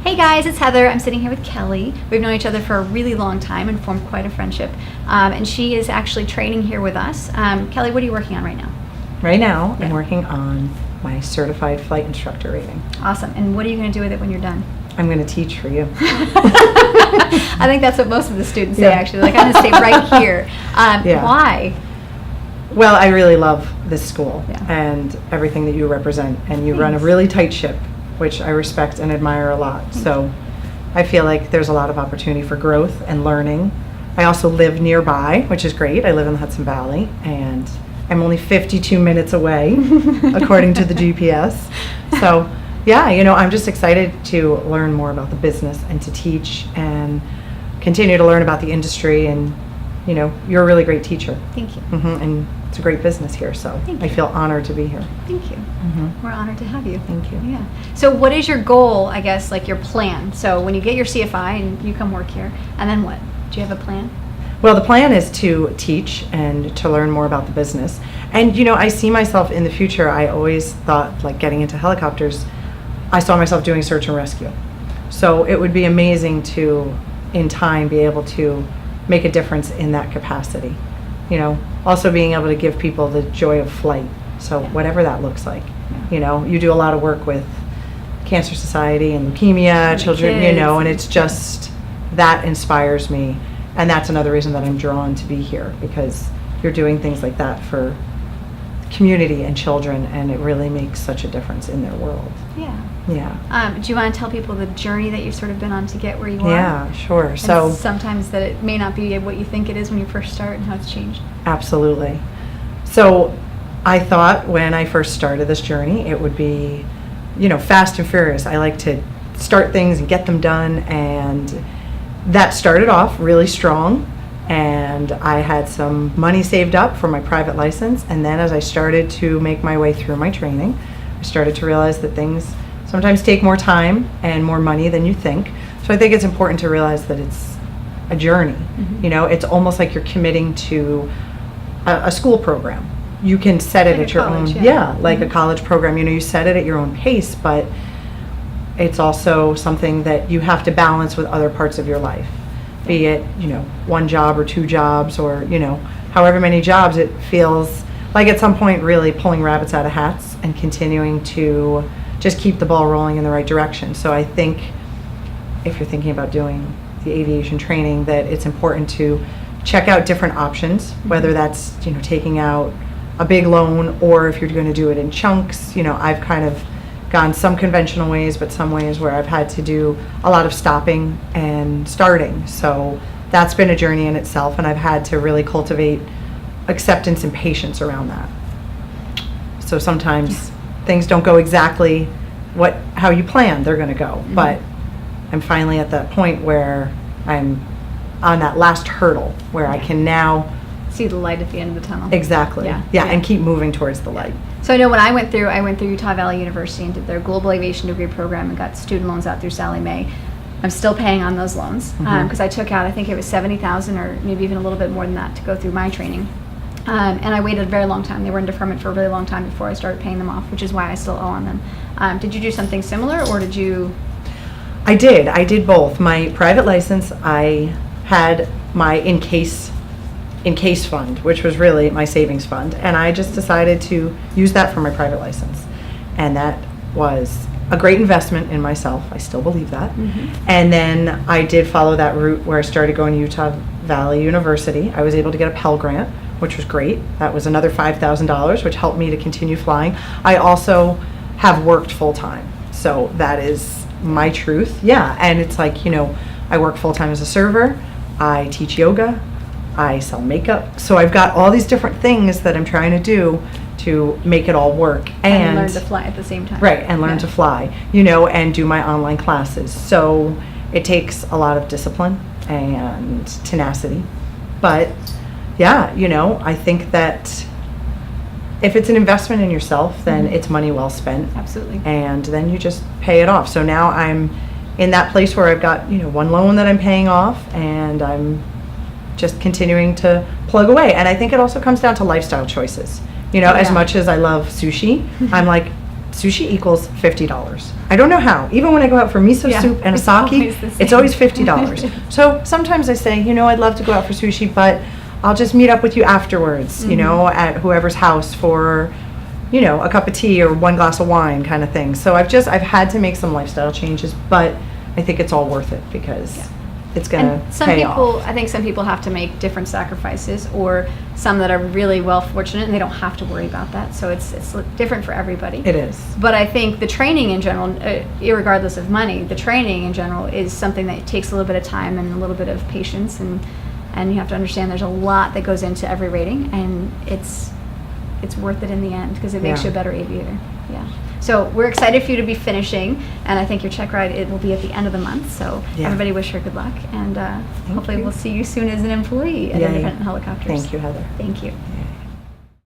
Hey guys, it's Heather. I'm sitting here with Kelly. We've known each other for a really long time and formed quite a friendship. And she is actually training here with us. Kelly, what are you working on right now? Right now, I'm working on my certified flight instructor rating. Awesome. And what are you going to do with it when you're done? I'm going to teach for you. I think that's what most of the students say, actually. Like, I'm going to stay right here. Why? Well, I really love this school and everything that you represent. And you run a really tight ship, which I respect and admire a lot. So I feel like there's a lot of opportunity for growth and learning. I also live nearby, which is great. I live in the Hudson Valley, and I'm only 52 minutes away, according to the GPS. So, yeah, I'm just excited to learn more about the business and to teach and continue to learn about the industry. And, you're a really great teacher. Thank you. And it's a great business here, so I feel honored to be here. Thank you. We're honored to have you. Thank you. Yeah. So what is your goal, I guess, like your plan? So when you get your CFI and you come work here, and then what? Do you have a plan? Well, the plan is to teach and to learn more about the business. And, I see myself in the future. I always thought, like, getting into helicopters, I saw myself doing search and rescue. So it would be amazing to, in time, be able to make a difference in that capacity. Also being able to give people the joy of flight. So whatever that looks like. You do a lot of work with Cancer Society and leukemia, children, kids. And it's just, that inspires me. And that's another reason that I'm drawn to be here, because you're doing things like that for community and children, and it really makes such a difference in their world. Yeah. Do you want to tell people the journey that you've sort of been on to get where you are? Yeah, sure. And so sometimes that it may not be what you think it is when you first start, and how it's changed. Absolutely. So I thought when I first started this journey, it would be, fast and furious. I like to start things and get them done, and that started off really strong. And I had some money saved up for my private license, and then as I started to make my way through my training, I started to realize that things sometimes take more time and more money than you think. So I think it's important to realize that it's a journey. It's almost like you're committing to a school program. You can set it like at your college, own, like a college program. You set it at your own pace, but it's also something that you have to balance with other parts of your life. Be it, one job or two jobs, or, however many jobs. It feels like at some point really pulling rabbits out of hats and continuing to just keep the ball rolling in the right direction. So I think if you're thinking about doing the aviation training, that it's important to check out different options, whether that's, taking out a big loan, or if you're going to do it in chunks. I've kind of gone some conventional ways, but some ways where I've had to do a lot of stopping and starting. So that's been a journey in itself, and I've had to really cultivate acceptance and patience around that. So sometimes things don't go exactly how you planned they're going to go, but I'm finally at that point where I'm on that last hurdle where I can now see the light at the end of the tunnel. Exactly. Yeah, and keep moving towards the light. So I know when I went through Utah Valley University and did their global aviation degree program and got student loans out through Sallie Mae. I'm still paying on those loans because I took out, I think it was $70,000 or maybe even a little bit more than that to go through my training. And I waited a very long time. They were in deferment for a really long time before I started paying them off, which is why I still owe on them. Did you do something similar, or did you? I did both. My private license, I had my in case fund, which was really my savings fund, and I just decided to use that for my private license, and that was a great investment in myself. I still believe that. And then I did follow that route where I started going to Utah Valley University. I was able to get a Pell Grant, which was great. That was another $5,000, which helped me to continue flying. I also have worked full-time, so that is my truth. And it's like, I work full-time as a server, I teach yoga, I sell makeup. So I've got all these different things that I'm trying to do to make it all work. And learn to fly at the same time. Right, and learn to fly, and do my online classes. So it takes a lot of discipline and tenacity. But I think that if it's an investment in yourself, then it's money well spent. Absolutely. And then you just pay it off. So now I'm in that place where I've got, one loan that I'm paying off, and I'm just continuing to plug away. And I think it also comes down to lifestyle choices. As much as I love sushi, I'm like, sushi equals $50. I don't know how. Even when I go out for miso Yeah, soup and a it's always sake, the it's same. always $50. So sometimes I say, I'd love to go out for sushi, but I'll just meet up with you afterwards, at whoever's house for, a cup of tea or one glass of wine kind of thing. So I've had to make some lifestyle changes, but I think it's all worth it because it's going to pay off. I think some people have to make different sacrifices, or some that are really well fortunate and they don't have to worry about that. So it's different for everybody. It is. But I think the training in general, irregardless of money, the training in general is something that takes a little bit of time and a little bit of patience, and you have to understand there's a lot that goes into every rating, and it's worth it in the end because it makes you a better aviator. Yeah. So we're excited for you to be finishing, and I think your check ride, it will be at the end of the month. So everybody wish her good luck, and hopefully we'll see you soon as an employee at Independent Helicopters. Thank you, Heather. Thank you. Yeah.